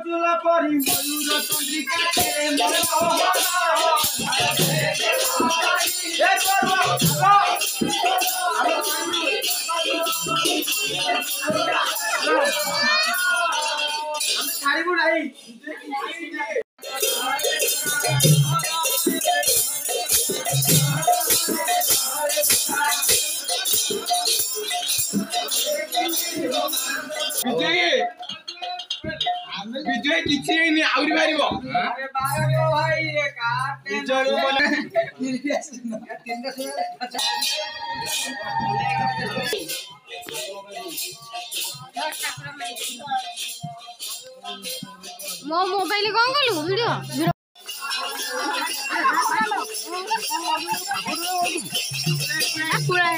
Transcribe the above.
चूला परी मयूर चंद्रिका तेरे विजय किसी नहीं आउरी मारिबो अरे बायो भाई ये काट विजय बोले मो मोबाइल कौन कलु वीडियो पूरा